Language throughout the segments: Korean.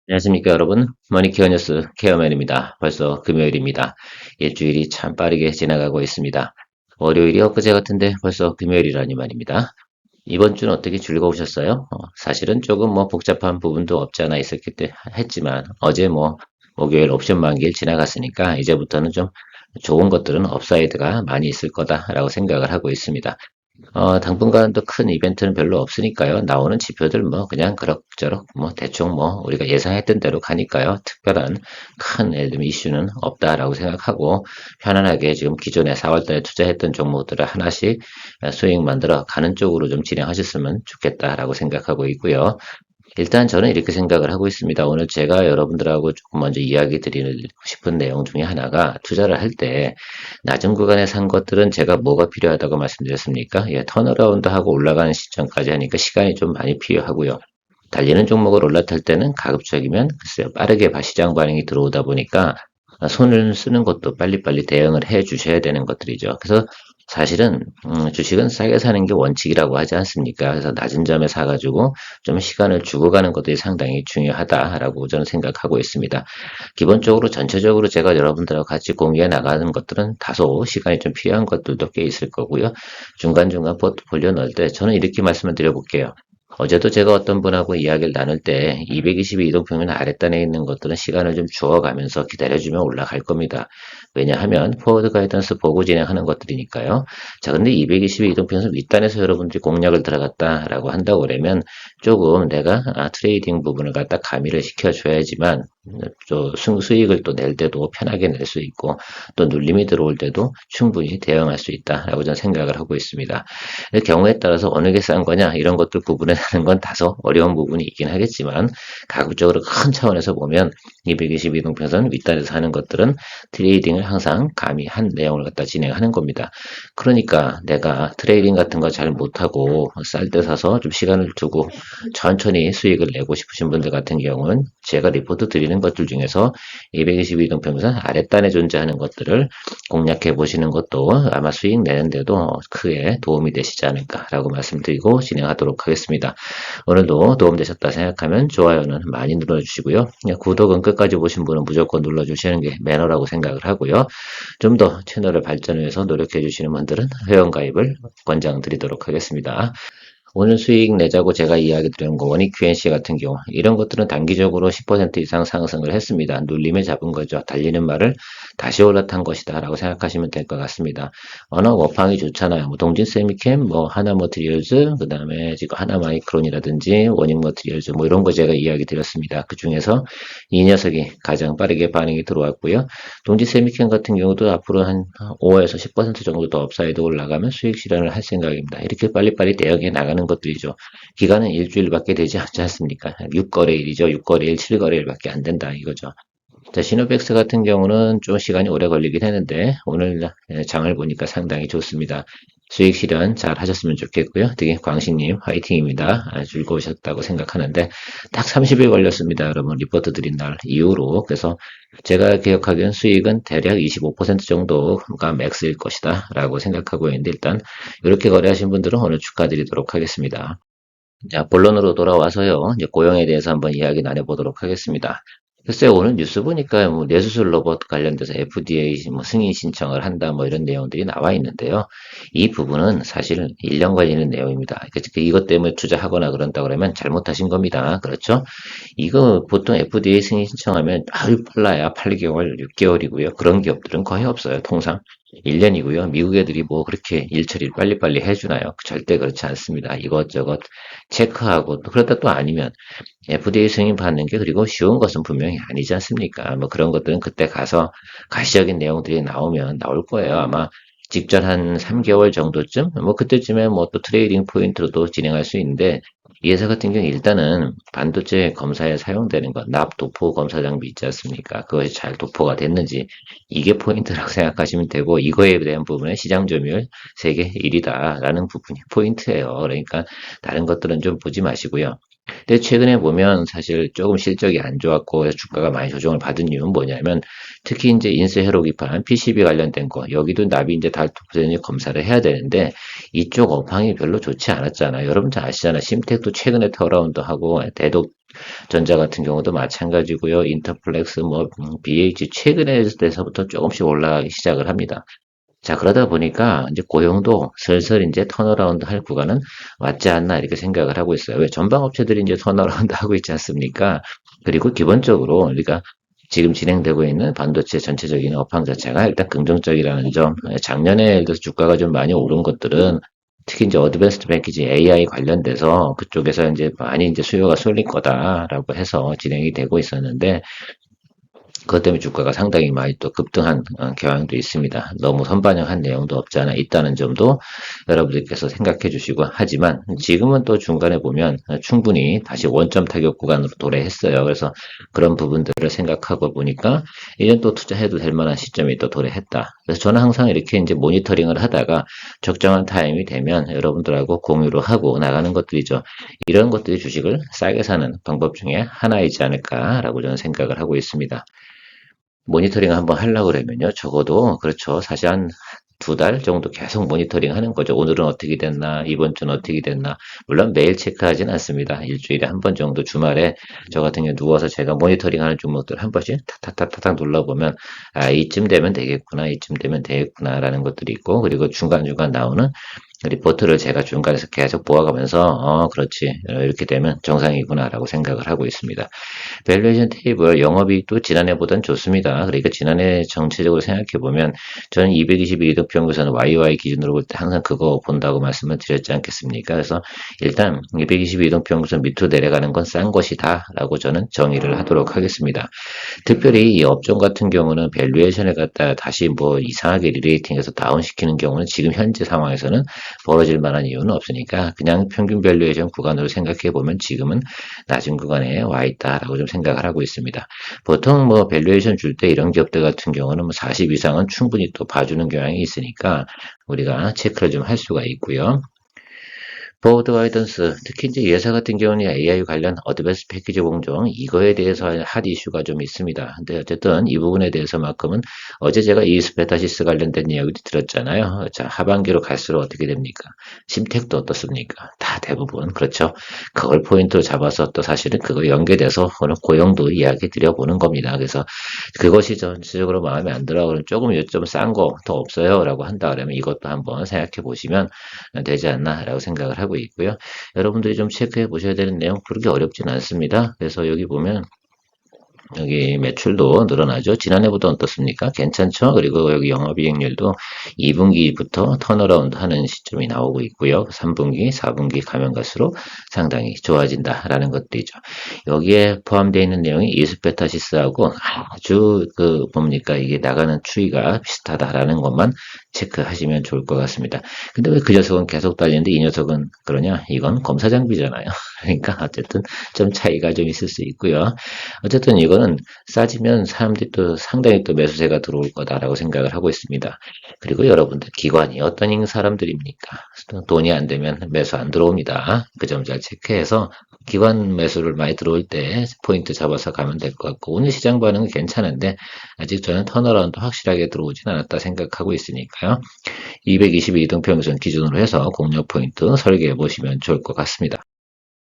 안녕하십니까 여러분. 머니케어 뉴스 케어맨입니다. 벌써 금요일입니다. 일주일이 참 빠르게 지나가고 있습니다. 월요일이 엊그제 같은데 벌써 금요일이라니 말입니다. 이번 주는 어떻게 즐거우셨어요? 사실은 조금 복잡한 부분도 없지 않아 있었기 때문에 했지만 어제 목요일 옵션 만기일 지나갔으니까 이제부터는 좀 좋은 것들은 업사이드가 많이 있을 거다라고 생각을 하고 있습니다. 당분간 또 큰 이벤트는 별로 없으니까요. 나오는 지표들 그냥 그럭저럭 대충 우리가 예상했던 대로 가니까요. 특별한 큰 예를 들면 이슈는 없다라고 생각하고 편안하게 지금 기존에 4월달에 투자했던 종목들을 하나씩 수익 만들어 가는 쪽으로 좀 진행하셨으면 좋겠다라고 생각하고 있고요. 일단 저는 이렇게 생각을 하고 있습니다. 오늘 제가 여러분들하고 조금 먼저 이야기 드리고 싶은 내용 중에 하나가 투자를 할 때 낮은 구간에 산 것들은 제가 뭐가 필요하다고 말씀드렸습니까? 예, 턴어라운드하고 올라가는 시점까지 하니까 시간이 좀 많이 필요하고요. 달리는 종목을 올라탈 때는 가급적이면 글쎄요, 빠르게 시장 반응이 들어오다 보니까 손을 쓰는 것도 빨리빨리 대응을 해 주셔야 되는 것들이죠. 그래서 사실은 주식은 싸게 사는 게 원칙이라고 하지 않습니까? 그래서 낮은 점에 사가지고 좀 시간을 주고 가는 것들이 상당히 중요하다라고 저는 생각하고 있습니다. 기본적으로 전체적으로 제가 여러분들하고 같이 공유해 나가는 것들은 다소 시간이 좀 필요한 것들도 꽤 있을 거고요. 중간중간 포트폴리오 넣을 때 저는 이렇게 말씀을 드려볼게요. 어제도 제가 어떤 분하고 이야기를 나눌 때 222 이동평면 아랫단에 있는 것들은 시간을 좀 주어가면서 기다려주면 올라갈 겁니다. 왜냐하면 포워드 가이던스 보고 진행하는 것들이니까요. 자, 근데 222 이동평선 윗단에서 여러분들이 공략을 들어갔다라고 한다고 그러면 조금 내가 트레이딩 부분을 갖다 가미를 시켜줘야지만 또 수익을 또 낼 때도 편하게 낼 수 있고 또 눌림이 들어올 때도 충분히 대응할 수 있다라고 저는 생각을 하고 있습니다. 경우에 따라서 어느 게 싼 거냐 이런 것들 구분하는 건 다소 어려운 부분이 있긴 하겠지만 가급적으로 큰 차원에서 보면 220 이동평선 윗단에서 하는 것들은 트레이딩을 항상 가미한 내용을 갖다 진행하는 겁니다. 그러니까 내가 트레이딩 같은 거 잘 못하고 쌀 때 사서 좀 시간을 두고 천천히 수익을 내고 싶으신 분들 같은 경우는 제가 리포트 드리는 것들 중에서 220 이동평선 아랫단에 존재하는 것들을 공략해 보시는 것도 아마 수익 내는데도 크게 도움이 되시지 않을까라고 말씀드리고 진행하도록 하겠습니다. 오늘도 도움되셨다 생각하면 좋아요는 많이 눌러주시고요. 구독은 끝까지 보신 분은 무조건 눌러주시는 게 매너라고 생각을 하고요. 좀 더 채널을 발전을 위해서 노력해 주시는 분들은 회원가입을 권장드리도록 하겠습니다. 오늘 수익 내자고 제가 이야기 드린 거 원익 QNC 같은 경우 이런 것들은 단기적으로 10% 이상 상승을 했습니다. 눌림에 잡은 거죠. 달리는 말을 다시 올라탄 것이다 라고 생각하시면 될 것 같습니다. 워낙 워팡이 좋잖아요. 동진 세미캠, 하나 머티리얼즈, 그 다음에 지금 하나 마이크론이라든지 원익 머티리얼즈 이런 거 제가 이야기 드렸습니다. 그 중에서 이 녀석이 가장 빠르게 반응이 들어왔고요. 동진 세미캠 같은 경우도 앞으로 한 5에서 10% 정도 더 업사이드 올라가면 수익 실현을 할 생각입니다. 이렇게 빨리빨리 대응해 나가는 것들이죠. 기간은 일주일밖에 되지 않지 않습니까? 6거래일이죠. 6거래일, 7거래일밖에 안 된다 이거죠. 자, 시노백스 같은 경우는 좀 시간이 오래 걸리긴 했는데 오늘 장을 보니까 상당히 좋습니다. 수익 실현 잘 하셨으면 좋겠고요. 특히 광식님 화이팅입니다. 즐거우셨다고 생각하는데 딱 30일 걸렸습니다. 여러분 리포트 드린 날 이후로. 그래서 제가 기억하기엔 수익은 대략 25% 정도가 맥스일 것이다 라고 생각하고 있는데 일단 이렇게 거래하신 분들은 오늘 축하드리도록 하겠습니다. 자, 본론으로 돌아와서요. 이제 고용에 대해서 한번 이야기 나눠보도록 하겠습니다. 글쎄요, 오늘 뉴스 보니까 뇌수술 로봇 관련돼서 FDA 승인 신청을 한다 이런 내용들이 나와 있는데요. 이 부분은 사실 1년 걸리는 내용입니다. 그러니까 이것 때문에 투자하거나 그런다 그러면 잘못하신 겁니다. 그렇죠? 이거 보통 FDA 승인 신청하면 아주 빨라야 8개월, 6개월이고요. 그런 기업들은 거의 없어요. 통상 1년이고요. 미국 애들이 그렇게 일 처리를 빨리빨리 해주나요? 절대 그렇지 않습니다. 이것저것 체크하고 또 그러다 또 아니면 FDA 승인 받는 게 그리고 쉬운 것은 분명히 아니지 않습니까? 그런 것들은 그때 가서 가시적인 내용들이 나오면 나올 거예요. 아마 직전 한 3개월 정도쯤? 그때쯤에 또 트레이딩 포인트로도 진행할 수 있는데, 이 회사 같은 경우 일단은 반도체 검사에 사용되는 것, 납 도포 검사 장비 있지 않습니까? 그것이 잘 도포가 됐는지, 이게 포인트라고 생각하시면 되고, 이거에 대한 부분은 시장 점유율 세계 1위다라는 부분이 포인트예요. 그러니까 다른 것들은 좀 보지 마시고요. 근데 최근에 보면 사실 조금 실적이 안 좋았고 주가가 많이 조정을 받은 이유는 뭐냐면 특히 이제 인쇄 회로기판, PCB 관련된 거, 여기도 납이 이제 달토프전이 검사를 해야 되는데, 이쪽 업황이 별로 좋지 않았잖아요. 여러분 잘 아시잖아요. 심텍도 최근에 턴어라운드 하고, 대독 전자 같은 경우도 마찬가지고요. 인터플렉스, BH 최근에서부터 조금씩 올라가기 시작을 합니다. 자, 그러다 보니까 이제 고용도 슬슬 이제 턴어라운드 할 구간은 왔지 않나 이렇게 생각을 하고 있어요. 왜 전방업체들이 이제 턴어라운드 하고 있지 않습니까? 그리고 기본적으로 우리가 지금 진행되고 있는 반도체 전체적인 업황 자체가 일단 긍정적이라는 점, 작년에 예를 들어서 주가가 좀 많이 오른 것들은 특히 이제 어드밴스드 패키지 AI 관련돼서 그쪽에서 이제 많이 이제 수요가 쏠릴 거다라고 해서 진행이 되고 있었는데 그것 때문에 주가가 상당히 많이 또 급등한 경향도 있습니다. 너무 선반영한 내용도 없지 않아 있다는 점도 여러분들께서 생각해 주시고 하지만 지금은 또 중간에 보면 충분히 다시 원점 타격 구간으로 도래했어요. 그래서 그런 부분들을 생각하고 보니까 이젠 또 투자해도 될 만한 시점이 또 도래했다. 그래서 저는 항상 이렇게 이제 모니터링을 하다가 적정한 타임이 되면 여러분들하고 공유를 하고 나가는 것들이죠. 이런 것들이 주식을 싸게 사는 방법 중에 하나이지 않을까라고 저는 생각을 하고 있습니다. 모니터링 한번 하려고 그러면요. 적어도, 그렇죠. 사실 한 2달 정도 계속 모니터링 하는 거죠. 오늘은 어떻게 됐나, 이번 주는 어떻게 됐나. 물론 매일 체크하진 않습니다. 일주일에 한 번 정도 주말에 저 같은 경우 누워서 제가 모니터링 하는 종목들 한 번씩 탁탁탁탁 눌러보면, 아, 이쯤 되면 되겠구나, 이쯤 되면 되겠구나, 라는 것들이 있고, 그리고 중간중간 나오는 리포트를 제가 중간에서 계속 보아가면서, 그렇지. 이렇게 되면 정상이구나라고 생각을 하고 있습니다. 밸류에이션 테이블 영업이익도 지난해보단 좋습니다. 그러니까 지난해 정체적으로 생각해보면 저는 221이동 평균선 YY 기준으로 볼 때 항상 그거 본다고 말씀을 드렸지 않겠습니까? 그래서 일단 222이동 평균선 밑으로 내려가는 건 싼 것이다 라고 저는 정의를 하도록 하겠습니다. 특별히 이 업종 같은 경우는 밸류에이션을 갖다 다시 뭐 이상하게 리레이팅해서 다운시키는 경우는 지금 현재 상황에서는 벌어질 만한 이유는 없으니까 그냥 평균 밸류에이션 구간으로 생각해 보면 지금은 낮은 구간에 와 있다라고 좀 생각을 하고 있습니다. 보통 뭐 밸류에이션 줄 때 이런 기업들 같은 경우는 뭐 40 이상은 충분히 또 봐주는 경향이 있으니까 우리가 체크를 좀 할 수가 있고요. 포워드 가이던스, 특히 이제 예사 같은 경우는 AI 관련 어드밴스 패키지 공정, 이거에 대해서 핫 이슈가 좀 있습니다. 근데 어쨌든 이 부분에 대해서만큼은 어제 제가 이스페타시스 관련된 이야기도 들었잖아요. 자, 하반기로 갈수록 어떻게 됩니까? 심택도 어떻습니까? 다 대부분, 그렇죠. 그걸 포인트로 잡아서 또 사실은 그거 연계돼서 오늘 고용도 이야기 드려보는 겁니다. 그래서 그것이 전체적으로 마음에 안 들어. 그럼 조금 요점 싼 거 더 없어요? 라고 한다 그러면 이것도 한번 생각해 보시면 되지 않나라고 생각을 하고 있고요. 여러분들이 좀 체크해 보셔야 되는 내용 그렇게 어렵진 않습니다. 그래서 여기 보면 여기 매출도 늘어나죠. 지난해보다 어떻습니까? 괜찮죠? 그리고 여기 영업이익률도 2분기부터 턴어라운드 하는 시점이 나오고 있고요. 3분기, 4분기 가면 갈수록 상당히 좋아진다라는 것들이죠. 여기에 포함되어 있는 내용이 이스페타시스하고 아주 뭡니까? 이게 나가는 추이가 비슷하다라는 것만 체크하시면 좋을 것 같습니다. 근데 왜 그 녀석은 계속 달리는데 이 녀석은 그러냐? 이건 검사 장비잖아요. 그러니까 어쨌든 좀 차이가 좀 있을 수 있고요. 어쨌든 이거는 싸지면 사람들이 또 상당히 또 매수세가 들어올 거다라고 생각을 하고 있습니다. 그리고 여러분들 기관이 어떤 사람들입니까? 돈이 안 되면 매수 안 들어옵니다. 그 점 잘 체크해서 기관 매수를 많이 들어올 때 포인트 잡아서 가면 될 것 같고 오늘 시장 반응은 괜찮은데 아직 저는 턴어라운드 확실하게 들어오진 않았다 생각하고 있으니까요. 222등 평균선 기준으로 해서 공략 포인트 설계해 보시면 좋을 것 같습니다.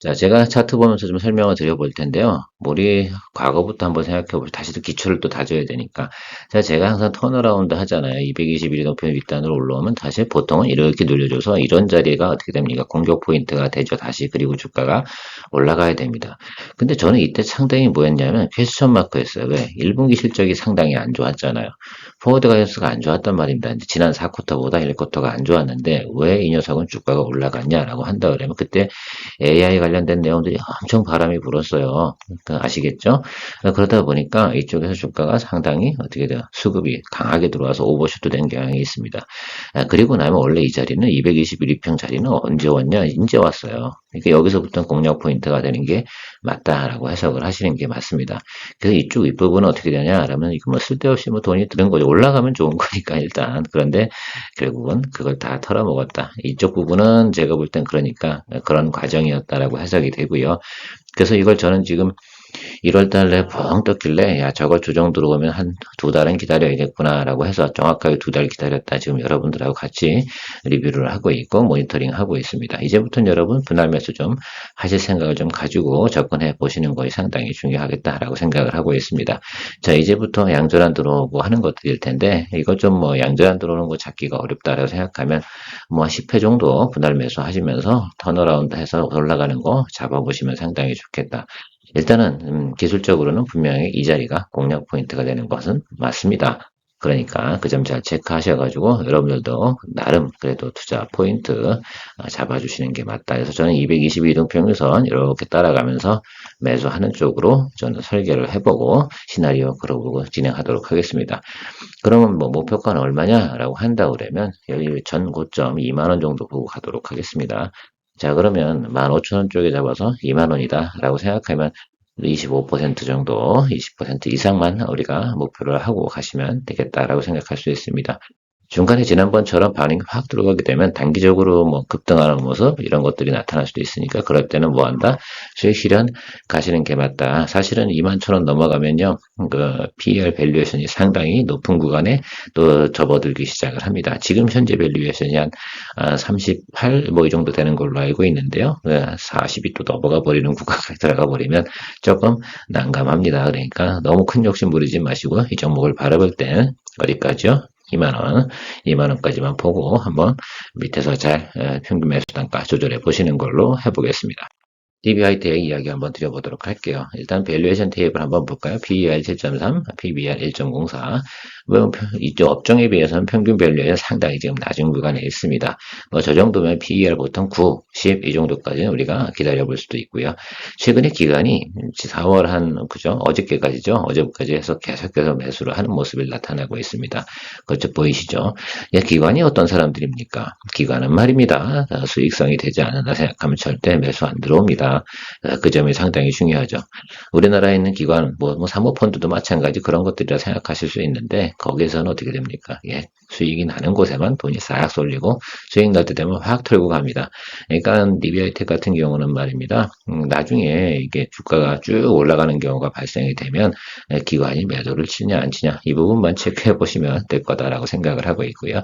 자, 제가 차트 보면서 좀 설명을 드려볼 텐데요. 우리 과거부터 한번 생각해 보시죠. 다시 또 기초를 또 다져야 되니까. 자, 제가 항상 턴어라운드 하잖아요. 221이 높은 윗단으로 올라오면 다시 보통은 이렇게 눌려줘서 이런 자리가 어떻게 됩니까? 공격 포인트가 되죠. 다시. 그리고 주가가 올라가야 됩니다. 근데 저는 이때 상당히 뭐였냐면 퀘스천 마크였어요. 왜? 1분기 실적이 상당히 안 좋았잖아요. 포워드 가이언스가 안 좋았단 말입니다. 지난 4쿼터보다 1쿼터가 안 좋았는데 왜 이 녀석은 주가가 올라갔냐라고 한다 그러면 그때 AI 관련된 내용들이 엄청 바람이 불었어요. 그러니까 아시겠죠? 그러다 보니까 이쪽에서 주가가 상당히 어떻게 돼요? 수급이 강하게 들어와서 오버슈트 된 경향이 있습니다. 그리고 나면 원래 이 자리는 221입평 자리는 언제 왔냐? 이제 왔어요. 그러니까 여기서부터 공략 포인트가 되는 게 맞다라고 해석을 하시는 게 맞습니다. 그래서 이쪽 윗부분은 어떻게 되냐? 그러면 이거 뭐 쓸데없이 뭐 돈이 드는 거죠. 올라가면 좋은 거니까 일단. 그런데 결국은 그걸 다 털어먹었다. 이쪽 부분은 제가 볼 땐 그러니까 그런 과정이었다라고 해석이 되고요. 그래서 이걸 저는 지금 1월 달에 펑 떴길래 야 저거 조정 들어오면 한 두 달은 기다려야겠구나라고 해서 정확하게 두 달 기다렸다 지금 여러분들하고 같이 리뷰를 하고 있고 모니터링 하고 있습니다. 이제부터는 여러분 분할 매수 좀 하실 생각을 좀 가지고 접근해 보시는 것이 상당히 중요하겠다라고 생각을 하고 있습니다. 자, 이제부터 양조란 들어오고 하는 것들일 텐데 이거 좀 뭐 양조란 들어오는 거 잡기가 어렵다라고 생각하면 뭐 10회 정도 분할 매수 하시면서 턴어라운드 해서 올라가는 거 잡아보시면 상당히 좋겠다. 일단은 기술적으로는 분명히 이 자리가 공략 포인트가 되는 것은 맞습니다. 그러니까 그 점 잘 체크하셔가지고 여러분들도 나름 그래도 투자 포인트 잡아주시는 게 맞다. 그래서 저는 222동 평균선 이렇게 따라가면서 매수하는 쪽으로 저는 설계를 해보고 시나리오 걸어보고 진행하도록 하겠습니다. 그러면 뭐 목표가는 얼마냐라고 한다 그러면 여기 전 고점 2만 원 정도 보고 가도록 하겠습니다. 자, 그러면 15,000원 쪽에 잡아서 2만 원이다 라고 생각하면 25% 정도, 20% 이상만 우리가 목표를 하고 가시면 되겠다라고 생각할 수 있습니다. 중간에 지난번처럼 반응이 확 들어가게 되면 단기적으로 뭐 급등하는 모습 이런 것들이 나타날 수도 있으니까 그럴 때는 뭐 한다? 수익 실현 가시는 게 맞다. 사실은 2만 천 원 넘어가면요. 그 PER 밸류에이션이 상당히 높은 구간에 또 접어들기 시작을 합니다. 지금 현재 밸류에이션이 한 38 뭐 이 정도 되는 걸로 알고 있는데요. 40이 또 넘어가 버리는 구간까지 들어가 버리면 조금 난감합니다. 그러니까 너무 큰 욕심 부리지 마시고 이 종목을 바라볼 때는 어디까지요? 2만원, 2만원까지만 보고 한번 밑에서 잘 평균 매수 단가 조절해 보시는 걸로 해보겠습니다. DBI 대액 이야기 한번 드려보도록 할게요. 일단 밸류에이션 테이블 한번 볼까요? PER 7.3, PBR 1.04. 뭐 이쪽 업종에 비해서는 평균 밸류에서 상당히 지금 낮은 구간에 있습니다. 뭐 저 정도면 PER 보통 9, 10 이 정도까지는 우리가 기다려볼 수도 있고요. 최근에 기간이 4월 한 그죠? 어저께까지죠? 어제까지 해서 계속해서 매수를 하는 모습이 나타나고 있습니다. 그쪽 보이시죠? 기관이 어떤 사람들입니까? 기관은 말입니다. 수익성이 되지 않는다 생각하면 절대 매수 안 들어옵니다. 그 점이 상당히 중요하죠. 우리나라에 있는 기관, 뭐 사모펀드도 마찬가지 그런 것들이라 생각하실 수 있는데 거기에서는 어떻게 됩니까? 수익이 나는 곳에만 돈이 싹 쏠리고 수익 날 때 되면 확 털고 갑니다. 그러니까 DBI텍 같은 경우는 말입니다. 나중에 이게 주가가 쭉 올라가는 경우가 발생이 되면 기관이 매도를 치냐 안 치냐 이 부분만 체크해 보시면 될 거다라고 생각을 하고 있고요.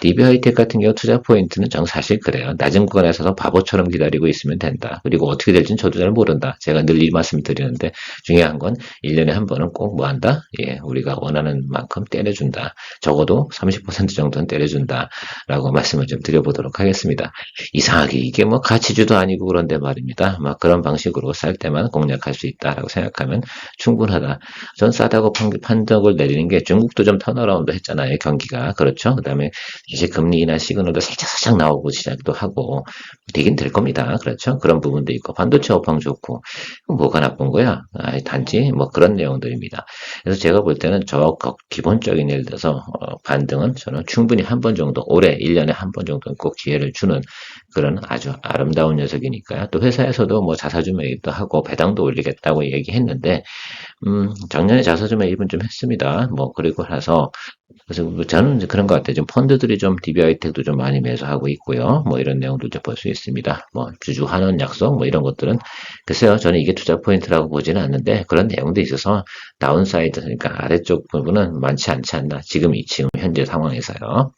DBI텍 같은 경우 투자 포인트는 정 사실 그래요. 낮은 구간에서도 바보처럼 기다리고 있으면 된다. 그리고 어떻게 될지는 저도 잘 모른다. 제가 늘 이 말씀 드리는데 중요한 건 1년에 한 번은 꼭 뭐 한다? 우리가 원하는 만큼 때려준다. 적어도 30% 정도는 때려준다. 라고 말씀을 좀 드려보도록 하겠습니다. 이상하게 이게 뭐 가치주도 아니고 그런데 말입니다. 막 그런 방식으로 쌀 때만 공략할 수 있다라고 생각하면 충분하다. 전 싸다고 판독을 내리는 게 중국도 좀 턴어라운드 했잖아요. 경기가. 그렇죠. 그 다음에 이제 금리 인하 시그널도 살짝 나오고 시작도 하고 되긴 될 겁니다. 그렇죠. 그런 부분도 있고 반도체 업황 좋고 뭐가 나쁜 거야? 단지 뭐 그런 내용들입니다. 그래서 제가 볼 때는 저 기본적인 예를 들어서 반등은 저는 충분히 한 번 정도 올해 1년에 한 번 정도는 꼭 기회를 주는 그런 아주 아름다운 녀석이니까요. 또 회사에서도 뭐 자사주 매입도 하고 배당도 올리겠다고 얘기했는데 작년에 자사주 매입은 좀 했습니다. 뭐 그리고 나서 그래서 저는 그런 것 같아요. 좀 펀드들이 좀 DBI텍도 좀 많이 매수하고 있고요. 뭐 이런 내용도 볼 수 있습니다. 뭐 주주 환원 약속 뭐 이런 것들은 글쎄요. 저는 이게 투자 포인트라고 보지는 않는데 그런 내용도 있어서 다운사이드 그러니까 아래쪽 부분은 많지 않지 않나. 지금 현재 상황에서요.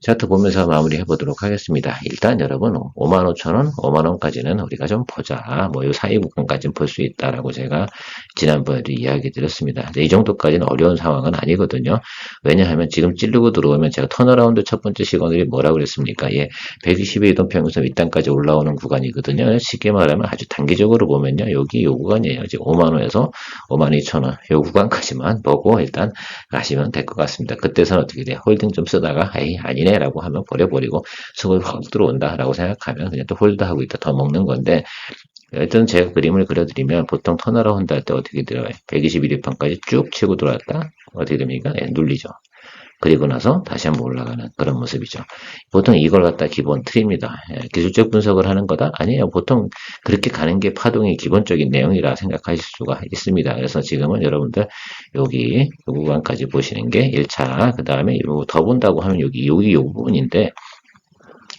차트 보면서 마무리 해보도록 하겠습니다. 일단 여러분 55,000원, 5만원까지는 우리가 좀 보자. 뭐 이 사이 구간까지는 볼 수 있다라고 제가 지난번에도 이야기 드렸습니다. 이 정도까지는 어려운 상황은 아니거든요. 왜냐하면 지금 찌르고 들어오면 제가 턴어라운드 첫 번째 시그널이 뭐라고 그랬습니까? 120의 이동 평균선 윗단까지 올라오는 구간이거든요. 쉽게 말하면 아주 단기적으로 보면요. 여기 요 구간이에요. 지금 5만원에서 52,000원 요 구간까지만 보고 일단 가시면 될 것 같습니다. 그때서는 어떻게 돼요? 홀딩 좀 쓰다가 에이 아니네 라고 하면 버려버리고 수급이 확 들어온다 라고 생각하면 그냥 또 홀드하고 있다 더 먹는 건데 일단 제가 그림을 그려드리면 보통 턴어라운드 할 때 어떻게 들어요? 121일판까지 쭉 치고 들어왔다 어떻게 됩니까? 눌리죠. 그리고 나서 다시 한번 올라가는 그런 모습이죠. 보통 이걸 갖다 기본 틀입니다. 기술적 분석을 하는 거다? 아니에요. 보통 그렇게 가는 게 파동이 기본적인 내용이라 생각하실 수가 있습니다. 그래서 지금은 여러분들 여기 이 구간까지 보시는 게 1차, 그 다음에 더 본다고 하면 여기 이 부분인데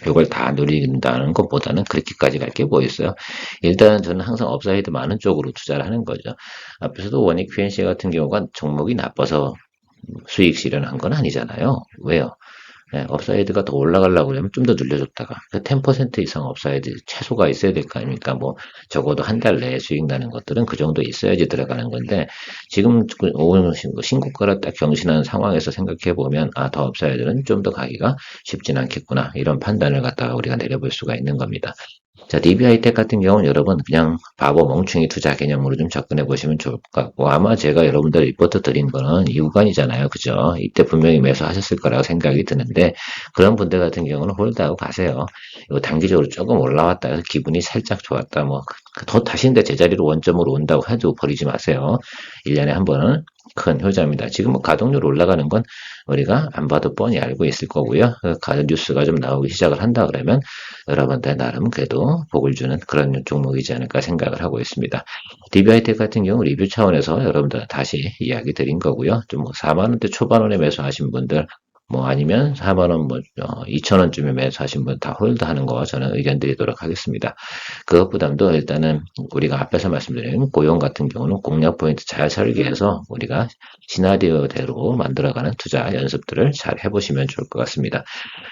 이걸 다 누린다는 것보다는 그렇게까지 갈 게 뭐 있어요. 일단 저는 항상 업사이드 많은 쪽으로 투자를 하는 거죠. 앞에서도 원익 PNC 같은 경우가 종목이 나빠서 수익 실현한 건 아니잖아요. 왜요? 네, 업사이드가 더 올라가려고 그러면 좀 더 늘려줬다가 10% 이상 업사이드 최소가 있어야 될 거 아닙니까? 뭐 적어도 한 달 내에 수익 나는 것들은 그 정도 있어야지 들어가는 건데 지금 오늘 신고가를 딱 경신하는 상황에서 생각해 보면 더 업사이드는 좀 더 가기가 쉽진 않겠구나 이런 판단을 갖다가 우리가 내려볼 수가 있는 겁니다. 자, DB하이텍 같은 경우는 여러분 그냥 바보 멍충이 투자 개념으로 좀 접근해 보시면 좋을 것 같고 아마 제가 여러분들 리포트 드린 거는 이 구간이잖아요. 그죠? 이때 분명히 매수하셨을 거라고 생각이 드는데 그런 분들 같은 경우는 홀드하고 가세요. 이거 단기적으로 조금 올라왔다 해서 기분이 살짝 좋았다. 뭐 더 다시인데 제자리로 원점으로 온다고 해도 버리지 마세요. 1년에 한 번은 큰 효자입니다. 지금 뭐 가동률 올라가는 건 우리가 안 봐도 뻔히 알고 있을 거고요. 뉴스가 좀 나오기 시작을 한다 그러면 여러분들 나름 그래도 복을 주는 그런 종목이지 않을까 생각을 하고 있습니다. DB하이텍 같은 경우 리뷰 차원에서 여러분들 다시 이야기 드린 거고요. 좀 뭐 4만 원대 초반원에 매수하신 분들 뭐 아니면 4만 원, 2천 원쯤에 매수하신 분 다 홀드하는 거 저는 의견 드리도록 하겠습니다. 그것 부담도 일단은 우리가 앞에서 말씀드린 고용 같은 경우는 공략 포인트 잘 설계해서 우리가 시나리오대로 만들어가는 투자 연습들을 잘 해보시면 좋을 것 같습니다.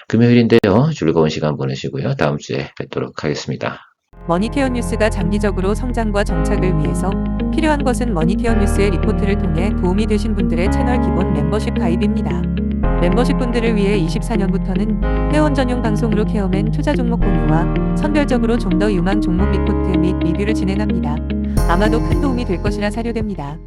금요일인데요. 즐거운 시간 보내시고요. 다음 주에 뵙도록 하겠습니다. 머니케어 뉴스가 장기적으로 성장과 정착을 위해서 필요한 것은 머니케어 뉴스의 리포트를 통해 도움이 되신 분들의 채널 기본 멤버십 가입입니다. 멤버십 분들을 위해 24년부터는 회원 전용 방송으로 케어맨 투자 종목 공유와 선별적으로 좀 더 유망 종목 리포트 및 리뷰를 진행합니다. 아마도 큰 도움이 될 것이라 사료됩니다.